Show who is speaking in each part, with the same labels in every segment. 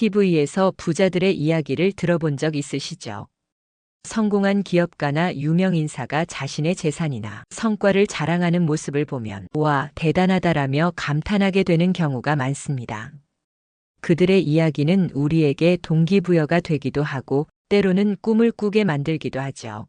Speaker 1: TV에서 부자들의 이야기를 들어본 적 있으시죠? 성공한 기업가나 유명 인사가 자신의 재산이나 성과를 자랑하는 모습을 보면 와, 대단하다라며 감탄하게 되는 경우가 많습니다. 그들의 이야기는 우리에게 동기부여가 되기도 하고 때로는 꿈을 꾸게 만들기도 하죠.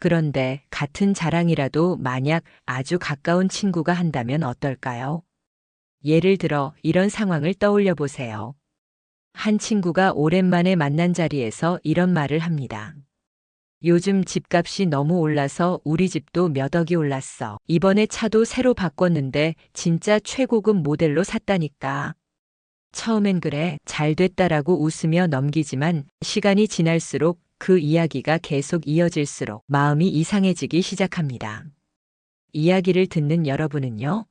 Speaker 1: 그런데 같은 자랑이라도 만약 아주 가까운 친구가 한다면 어떨까요? 예를 들어 이런 상황을 떠올려 보세요. 한 친구가 오랜만에 만난 자리에서 이런 말을 합니다. 요즘 집값이 너무 올라서 우리 집도 몇 억이 올랐어. 이번에 차도 새로 바꿨는데 진짜 최고급 모델로 샀다니까. 처음엔 그래, 잘 됐다라고 웃으며 넘기지만 시간이 지날수록 그 이야기가 계속 이어질수록 마음이 이상해지기 시작합니다. 이야기를 듣는 여러분은요?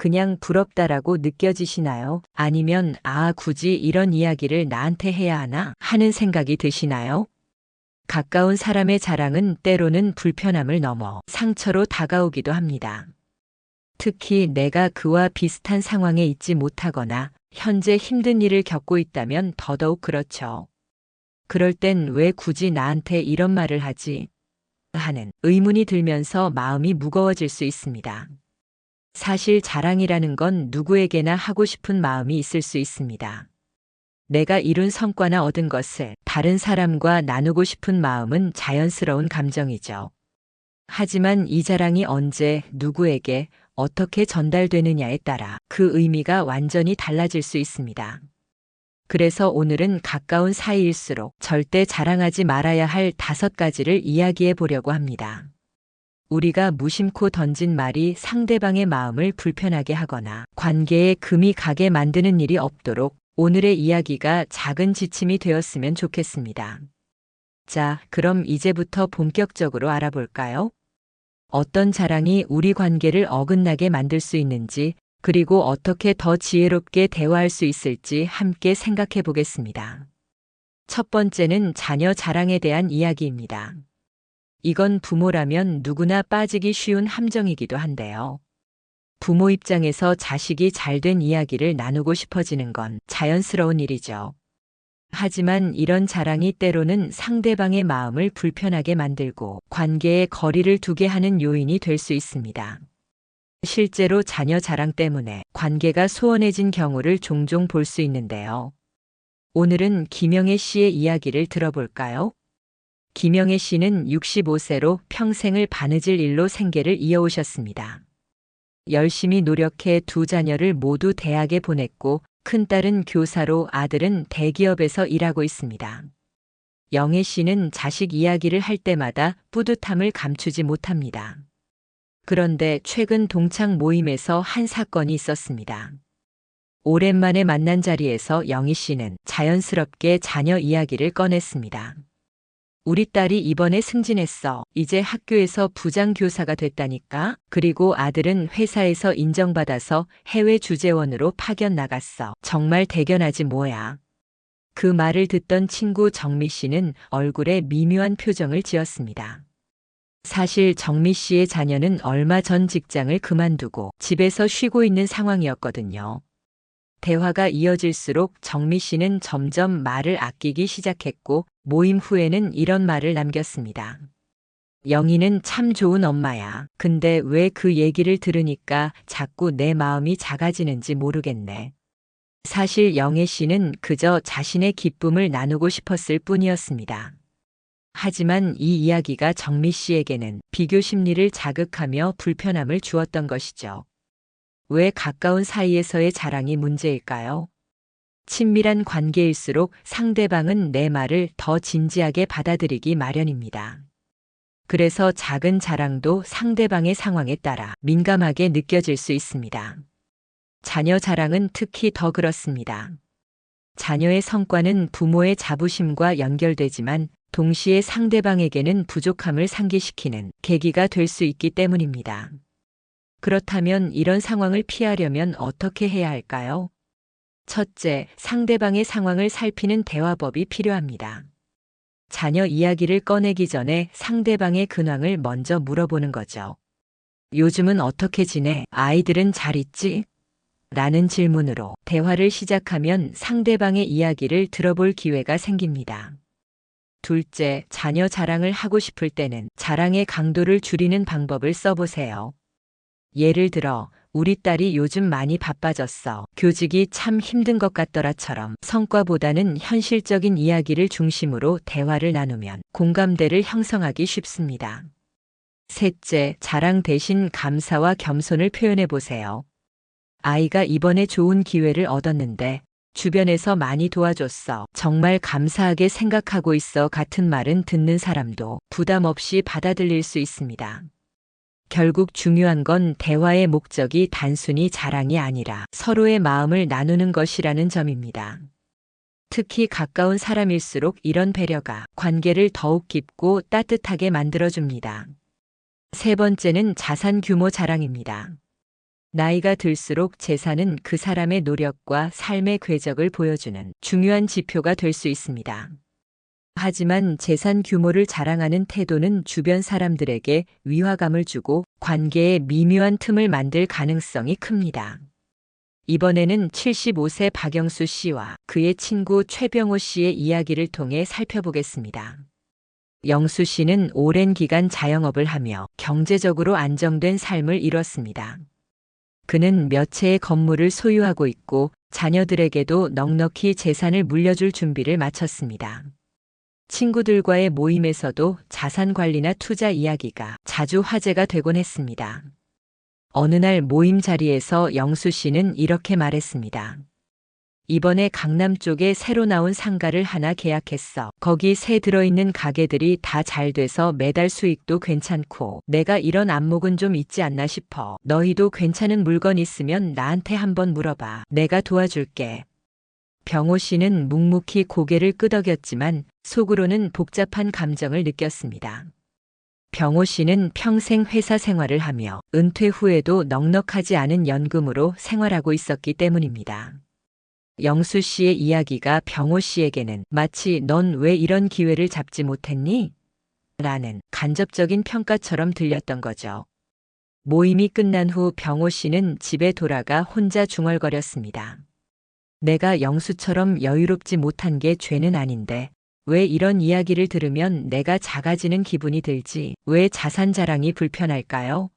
Speaker 1: 그냥 부럽다라고 느껴지시나요? 아니면 굳이 이런 이야기를 나한테 해야 하나 하는 생각이 드시나요? 가까운 사람의 자랑은 때로는 불편함을 넘어 상처로 다가오기도 합니다. 특히 내가 그와 비슷한 상황에 있지 못하거나 현재 힘든 일을 겪고 있다면 더더욱 그렇죠. 그럴 땐 왜 굳이 나한테 이런 말을 하지? 하는 의문이 들면서 마음이 무거워질 수 있습니다. 사실 자랑이라는 건 누구에게나 하고 싶은 마음이 있을 수 있습니다. 내가 이룬 성과나 얻은 것을 다른 사람과 나누고 싶은 마음은 자연스러운 감정이죠. 하지만 이 자랑이 언제, 누구에게, 어떻게 전달되느냐에 따라 그 의미가 완전히 달라질 수 있습니다. 그래서 오늘은 가까운 사이일수록 절대 자랑하지 말아야 할 5가지를 이야기해 보려고 합니다. 우리가 무심코 던진 말이 상대방의 마음을 불편하게 하거나 관계에 금이 가게 만드는 일이 없도록 오늘의 이야기가 작은 지침이 되었으면 좋겠습니다. 자, 그럼 이제부터 본격적으로 알아볼까요? 어떤 자랑이 우리 관계를 어긋나게 만들 수 있는지, 그리고 어떻게 더 지혜롭게 대화할 수 있을지 함께 생각해 보겠습니다. 첫 번째는 자녀 자랑에 대한 이야기입니다. 이건 부모라면 누구나 빠지기 쉬운 함정이기도 한데요. 부모 입장에서 자식이 잘된 이야기를 나누고 싶어지는 건 자연스러운 일이죠. 하지만 이런 자랑이 때로는 상대방의 마음을 불편하게 만들고 관계에 거리를 두게 하는 요인이 될 수 있습니다. 실제로 자녀 자랑 때문에 관계가 소원해진 경우를 종종 볼 수 있는데요. 오늘은 김영애 씨의 이야기를 들어볼까요? 김영애 씨는 65세로 평생을 바느질 일로 생계를 이어오셨습니다. 열심히 노력해 2자녀를 모두 대학에 보냈고 큰딸은 교사로 아들은 대기업에서 일하고 있습니다. 영애 씨는 자식 이야기를 할 때마다 뿌듯함을 감추지 못합니다. 그런데 최근 동창 모임에서 한 사건이 있었습니다. 오랜만에 만난 자리에서 영희 씨는 자연스럽게 자녀 이야기를 꺼냈습니다. 우리 딸이 이번에 승진했어. 이제 학교에서 부장교사가 됐다니까. 그리고 아들은 회사에서 인정받아서 해외 주재원으로 파견 나갔어. 정말 대견하지 뭐야. 그 말을 듣던 친구 정미 씨는 얼굴에 미묘한 표정을 지었습니다. 사실 정미 씨의 자녀는 얼마 전 직장을 그만두고 집에서 쉬고 있는 상황이었거든요. 대화가 이어질수록 정미 씨는 점점 말을 아끼기 시작했고 모임 후에는 이런 말을 남겼습니다. 영희는 참 좋은 엄마야. 근데 왜 그 얘기를 들으니까 자꾸 내 마음이 작아지는지 모르겠네. 사실 영애 씨는 그저 자신의 기쁨을 나누고 싶었을 뿐이었습니다. 하지만 이 이야기가 정미 씨에게는 비교 심리를 자극하며 불편함을 주었던 것이죠. 왜 가까운 사이에서의 자랑이 문제일까요? 친밀한 관계일수록 상대방은 내 말을 더 진지하게 받아들이기 마련입니다. 그래서 작은 자랑도 상대방의 상황에 따라 민감하게 느껴질 수 있습니다. 자녀 자랑은 특히 더 그렇습니다. 자녀의 성과는 부모의 자부심과 연결되지만 동시에 상대방에게는 부족함을 상기시키는 계기가 될 수 있기 때문입니다. 그렇다면 이런 상황을 피하려면 어떻게 해야 할까요? 첫째, 상대방의 상황을 살피는 대화법이 필요합니다. 자녀 이야기를 꺼내기 전에 상대방의 근황을 먼저 물어보는 거죠. 요즘은 어떻게 지내? 아이들은 잘 있지? 라는 질문으로 대화를 시작하면 상대방의 이야기를 들어볼 기회가 생깁니다. 둘째, 자녀 자랑을 하고 싶을 때는 자랑의 강도를 줄이는 방법을 써보세요. 예를 들어, 우리 딸이 요즘 많이 바빠졌어. 교직이 참 힘든 것 같더라처럼 성과보다는 현실적인 이야기를 중심으로 대화를 나누면 공감대를 형성하기 쉽습니다. 셋째, 자랑 대신 감사와 겸손을 표현해 보세요. 아이가 이번에 좋은 기회를 얻었는데 주변에서 많이 도와줬어. 정말 감사하게 생각하고 있어 같은 말은 듣는 사람도 부담 없이 받아들일 수 있습니다. 결국 중요한 건 대화의 목적이 단순히 자랑이 아니라 서로의 마음을 나누는 것이라는 점입니다. 특히 가까운 사람일수록 이런 배려가 관계를 더욱 깊고 따뜻하게 만들어줍니다. 세 번째는 자산 규모 자랑입니다. 나이가 들수록 재산은 그 사람의 노력과 삶의 궤적을 보여주는 중요한 지표가 될 수 있습니다. 하지만 재산 규모를 자랑하는 태도는 주변 사람들에게 위화감을 주고 관계에 미묘한 틈을 만들 가능성이 큽니다. 이번에는 75세 박영수 씨와 그의 친구 최병호 씨의 이야기를 통해 살펴보겠습니다. 영수 씨는 오랜 기간 자영업을 하며 경제적으로 안정된 삶을 이뤘습니다. 그는 몇 채의 건물을 소유하고 있고 자녀들에게도 넉넉히 재산을 물려줄 준비를 마쳤습니다. 친구들과의 모임에서도 자산 관리나 투자 이야기가 자주 화제가 되곤 했습니다. 어느 날 모임 자리에서 영수 씨는 이렇게 말했습니다. 이번에 강남 쪽에 새로 나온 상가를 하나 계약했어. 거기 새 들어있는 가게들이 다 잘 돼서 매달 수익도 괜찮고 내가 이런 안목은 좀 있지 않나 싶어. 너희도 괜찮은 물건 있으면 나한테 한번 물어봐. 내가 도와줄게. 병호 씨는 묵묵히 고개를 끄덕였지만 속으로는 복잡한 감정을 느꼈습니다. 병호 씨는 평생 회사 생활을 하며 은퇴 후에도 넉넉하지 않은 연금으로 생활하고 있었기 때문입니다. 영수 씨의 이야기가 병호 씨에게는 마치 넌 왜 이런 기회를 잡지 못했니? 라는 간접적인 평가처럼 들렸던 거죠. 모임이 끝난 후 병호 씨는 집에 돌아가 혼자 중얼거렸습니다. 내가 영수처럼 여유롭지 못한 게 죄는 아닌데 왜 이런 이야기를 들으면 내가 작아지는 기분이 들지? 왜 자산 자랑이 불편할까요?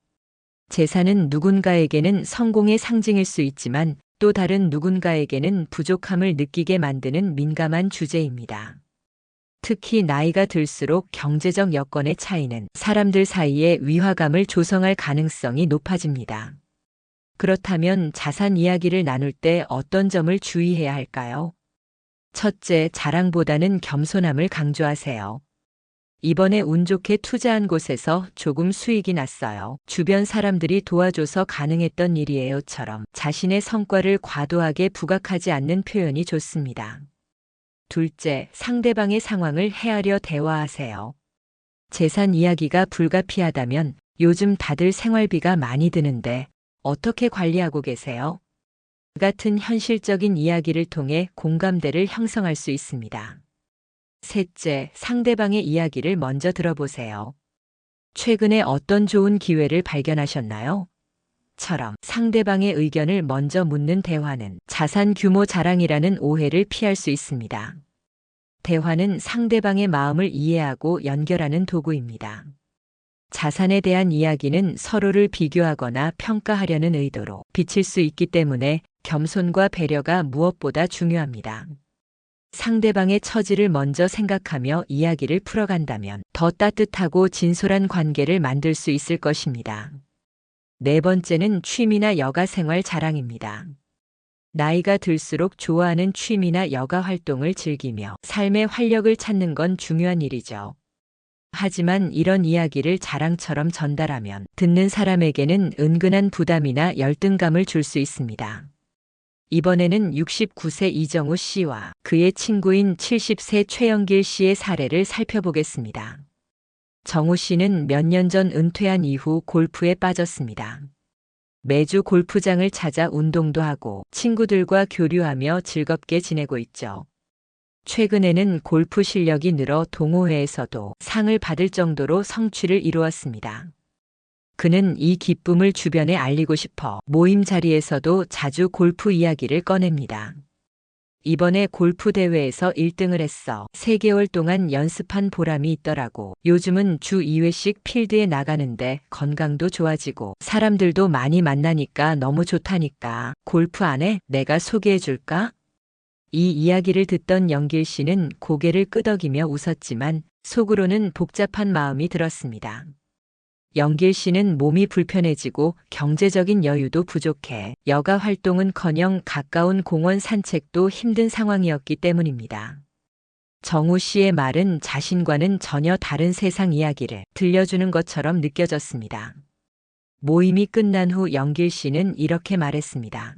Speaker 1: 재산은 누군가에게는 성공의 상징일 수 있지만 또 다른 누군가에게는 부족함을 느끼게 만드는 민감한 주제입니다. 특히 나이가 들수록 경제적 여건의 차이는 사람들 사이에 위화감을 조성할 가능성이 높아집니다. 그렇다면 자산 이야기를 나눌 때 어떤 점을 주의해야 할까요? 첫째, 자랑보다는 겸손함을 강조하세요. 이번에 운 좋게 투자한 곳에서 조금 수익이 났어요. 주변 사람들이 도와줘서 가능했던 일이에요처럼 자신의 성과를 과도하게 부각하지 않는 표현이 좋습니다. 둘째, 상대방의 상황을 헤아려 대화하세요. 재산 이야기가 불가피하다면 요즘 다들 생활비가 많이 드는데 어떻게 관리하고 계세요? 같은 현실적인 이야기를 통해 공감대를 형성할 수 있습니다. 셋째, 상대방의 이야기를 먼저 들어보세요. 최근에 어떤 좋은 기회를 발견하셨나요? 처럼 상대방의 의견을 먼저 묻는 대화는 자산 규모 자랑이라는 오해를 피할 수 있습니다. 대화는 상대방의 마음을 이해하고 연결하는 도구입니다. 자산에 대한 이야기는 서로를 비교하거나 평가하려는 의도로 비칠 수 있기 때문에 겸손과 배려가 무엇보다 중요합니다. 상대방의 처지를 먼저 생각하며 이야기를 풀어간다면 더 따뜻하고 진솔한 관계를 만들 수 있을 것입니다. 네 번째는 취미나 여가 생활 자랑입니다. 나이가 들수록 좋아하는 취미나 여가 활동을 즐기며 삶의 활력을 찾는 건 중요한 일이죠. 하지만 이런 이야기를 자랑처럼 전달하면 듣는 사람에게는 은근한 부담이나 열등감을 줄 수 있습니다. 이번에는 69세 이정우 씨와 그의 친구인 70세 최영길 씨의 사례를 살펴보겠습니다. 정우 씨는 몇 년 전 은퇴한 이후 골프에 빠졌습니다. 매주 골프장을 찾아 운동도 하고 친구들과 교류하며 즐겁게 지내고 있죠. 최근에는 골프 실력이 늘어 동호회에서도 상을 받을 정도로 성취를 이루었습니다. 그는 이 기쁨을 주변에 알리고 싶어 모임 자리에서도 자주 골프 이야기를 꺼냅니다. 이번에 골프 대회에서 1등을 했어. 3개월 동안 연습한 보람이 있더라고. 요즘은 주 2회씩 필드에 나가는데 건강도 좋아지고 사람들도 많이 만나니까 너무 좋다니까. 골프 안 해? 내가 소개해 줄까? 이 이야기를 듣던 영길 씨는 고개를 끄덕이며 웃었지만 속으로는 복잡한 마음이 들었습니다. 영길 씨는 몸이 불편해지고 경제적인 여유도 부족해 여가 활동은커녕 가까운 공원 산책도 힘든 상황이었기 때문입니다. 정우 씨의 말은 자신과는 전혀 다른 세상 이야기를 들려주는 것처럼 느껴졌습니다. 모임이 끝난 후 영길 씨는 이렇게 말했습니다.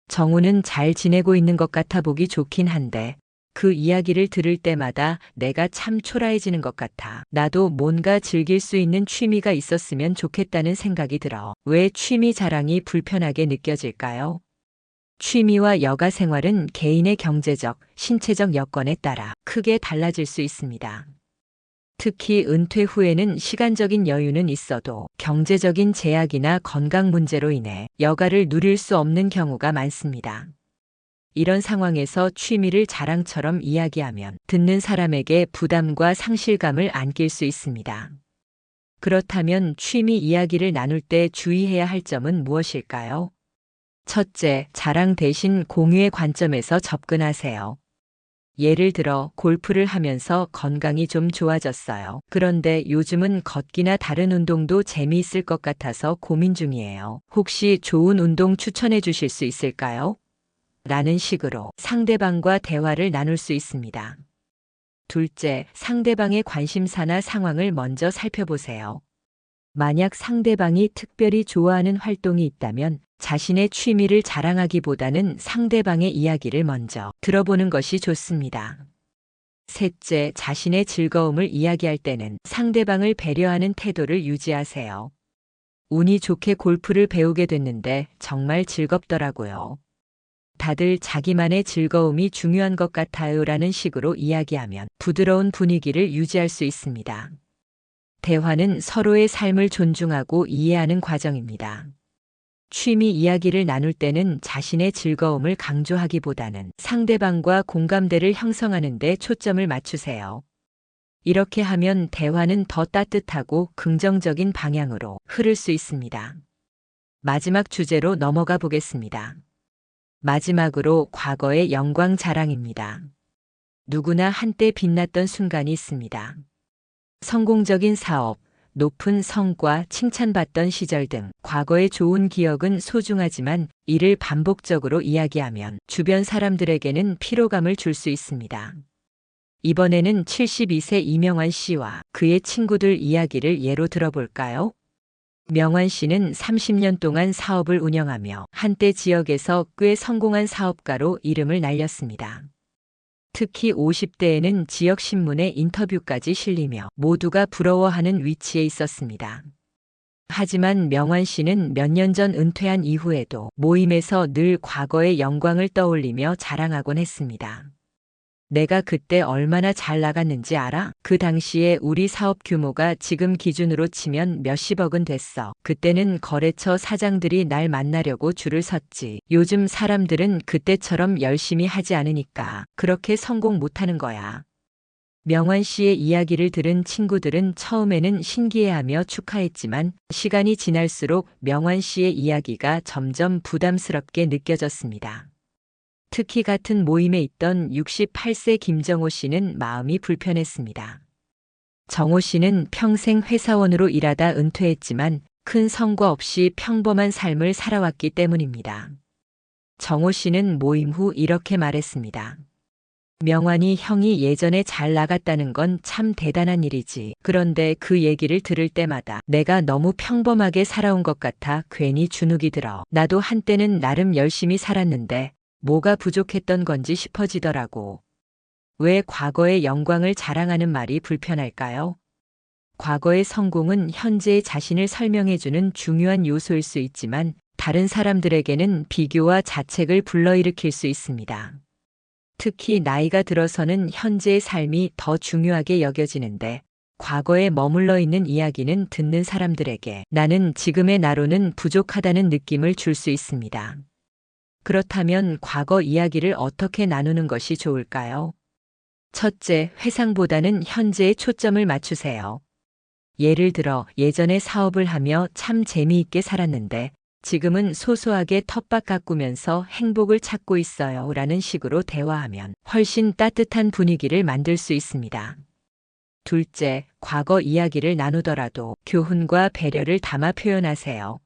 Speaker 1: 정우는 잘 지내고 있는 것 같아 보기 좋긴 한데 그 이야기를 들을 때마다 내가 참 초라해지는 것 같아. 나도 뭔가 즐길 수 있는 취미가 있었으면 좋겠다는 생각이 들어. 왜 취미 자랑이 불편하게 느껴질까요? 취미와 여가 생활은 개인의 경제적, 신체적 여건에 따라 크게 달라질 수 있습니다. 특히 은퇴 후에는 시간적인 여유는 있어도 경제적인 제약이나 건강 문제로 인해 여가를 누릴 수 없는 경우가 많습니다. 이런 상황에서 취미를 자랑처럼 이야기하면 듣는 사람에게 부담과 상실감을 안길 수 있습니다. 그렇다면 취미 이야기를 나눌 때 주의해야 할 점은 무엇일까요? 첫째, 자랑 대신 공유의 관점에서 접근하세요. 예를 들어 골프를 하면서 건강이 좀 좋아졌어요. 그런데 요즘은 걷기나 다른 운동도 재미있을 것 같아서 고민 중이에요. 혹시 좋은 운동 추천해 주실 수 있을까요? 라는 식으로 상대방과 대화를 나눌 수 있습니다. 둘째, 상대방의 관심사나 상황을 먼저 살펴보세요. 만약 상대방이 특별히 좋아하는 활동이 있다면 자신의 취미를 자랑하기보다는 상대방의 이야기를 먼저 들어보는 것이 좋습니다. 셋째, 자신의 즐거움을 이야기할 때는 상대방을 배려하는 태도를 유지하세요. 운이 좋게 골프를 배우게 됐는데 정말 즐겁더라고요. 다들 자기만의 즐거움이 중요한 것 같아요 라는 식으로 이야기하면 부드러운 분위기를 유지할 수 있습니다. 대화는 서로의 삶을 존중하고 이해하는 과정입니다. 취미 이야기를 나눌 때는 자신의 즐거움을 강조하기보다는 상대방과 공감대를 형성하는 데 초점을 맞추세요. 이렇게 하면 대화는 더 따뜻하고 긍정적인 방향으로 흐를 수 있습니다. 마지막 주제로 넘어가 보겠습니다. 마지막으로 과거의 영광 자랑입니다. 누구나 한때 빛났던 순간이 있습니다. 성공적인 사업, 높은 성과, 칭찬받던 시절 등 과거의 좋은 기억은 소중하지만 이를 반복적으로 이야기하면 주변 사람들에게는 피로감을 줄 수 있습니다. 이번에는 72세 이명환 씨와 그의 친구들 이야기를 예로 들어볼까요? 명환 씨는 30년 동안 사업을 운영하며 한때 지역에서 꽤 성공한 사업가로 이름을 날렸습니다. 특히 50대에는 지역 신문에 인터뷰까지 실리며 모두가 부러워하는 위치에 있었습니다. 하지만 명환 씨는 몇 년 전 은퇴한 이후에도 모임에서 늘 과거의 영광을 떠올리며 자랑하곤 했습니다. 내가 그때 얼마나 잘 나갔는지 알아? 그 당시에 우리 사업 규모가 지금 기준으로 치면 몇십억은 됐어. 그때는 거래처 사장들이 날 만나려고 줄을 섰지. 요즘 사람들은 그때처럼 열심히 하지 않으니까 그렇게 성공 못하는 거야. 명환 씨의 이야기를 들은 친구들은 처음에는 신기해하며 축하했지만 시간이 지날수록 명환 씨의 이야기가 점점 부담스럽게 느껴졌습니다. 특히 같은 모임에 있던 68세 김정호 씨는 마음이 불편했습니다. 정호 씨는 평생 회사원으로 일하다 은퇴했지만 큰 성과 없이 평범한 삶을 살아왔기 때문입니다. 정호 씨는 모임 후 이렇게 말했습니다. 명환이 형이 예전에 잘 나갔다는 건 참 대단한 일이지. 그런데 그 얘기를 들을 때마다 내가 너무 평범하게 살아온 것 같아 괜히 주눅이 들어. 나도 한때는 나름 열심히 살았는데 뭐가 부족했던 건지 싶어지더라고. 왜 과거의 영광을 자랑하는 말이 불편할까요? 과거의 성공은 현재의 자신을 설명해주는 중요한 요소일 수 있지만 다른 사람들에게는 비교와 자책을 불러일으킬 수 있습니다. 특히 나이가 들어서는 현재의 삶이 더 중요하게 여겨지는데 과거에 머물러 있는 이야기는 듣는 사람들에게 나는 지금의 나로는 부족하다는 느낌을 줄 수 있습니다. 그렇다면 과거 이야기를 어떻게 나누는 것이 좋을까요? 첫째, 회상보다는 현재에 초점을 맞추세요. 예를 들어 예전에 사업을 하며 참 재미있게 살았는데 지금은 소소하게 텃밭 가꾸면서 행복을 찾고 있어요. 라는 식으로 대화하면 훨씬 따뜻한 분위기를 만들 수 있습니다. 둘째, 과거 이야기를 나누더라도 교훈과 배려를 담아 표현하세요.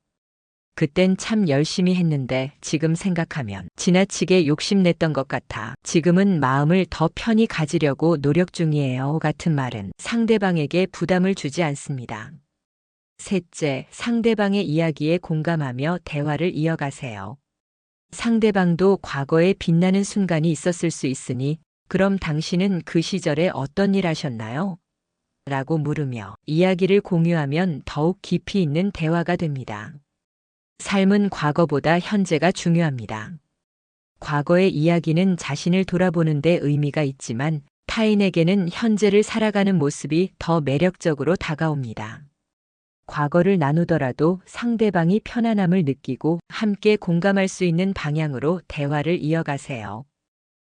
Speaker 1: 그땐 참 열심히 했는데 지금 생각하면 지나치게 욕심냈던 것 같아. 지금은 마음을 더 편히 가지려고 노력 중이에요. 같은 말은 상대방에게 부담을 주지 않습니다. 셋째, 상대방의 이야기에 공감하며 대화를 이어가세요. 상대방도 과거에 빛나는 순간이 있었을 수 있으니 그럼 당신은 그 시절에 어떤 일 하셨나요? 라고 물으며 이야기를 공유하면 더욱 깊이 있는 대화가 됩니다. 삶은 과거보다 현재가 중요합니다. 과거의 이야기는 자신을 돌아보는 데 의미가 있지만 타인에게는 현재를 살아가는 모습이 더 매력적으로 다가옵니다. 과거를 나누더라도 상대방이 편안함을 느끼고 함께 공감할 수 있는 방향으로 대화를 이어가세요.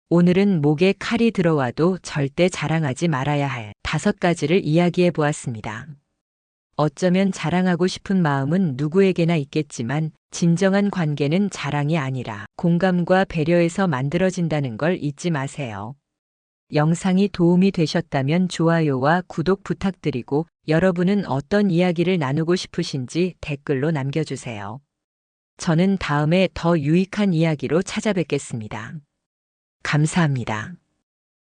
Speaker 1: 오늘은 목에 칼이 들어와도 절대 자랑하지 말아야 할 5가지를 이야기해 보았습니다. 어쩌면 자랑하고 싶은 마음은 누구에게나 있겠지만 진정한 관계는 자랑이 아니라 공감과 배려에서 만들어진다는 걸 잊지 마세요. 영상이 도움이 되셨다면 좋아요와 구독 부탁드리고 여러분은 어떤 이야기를 나누고 싶으신지 댓글로 남겨주세요. 저는 다음에 더 유익한 이야기로 찾아뵙겠습니다. 감사합니다.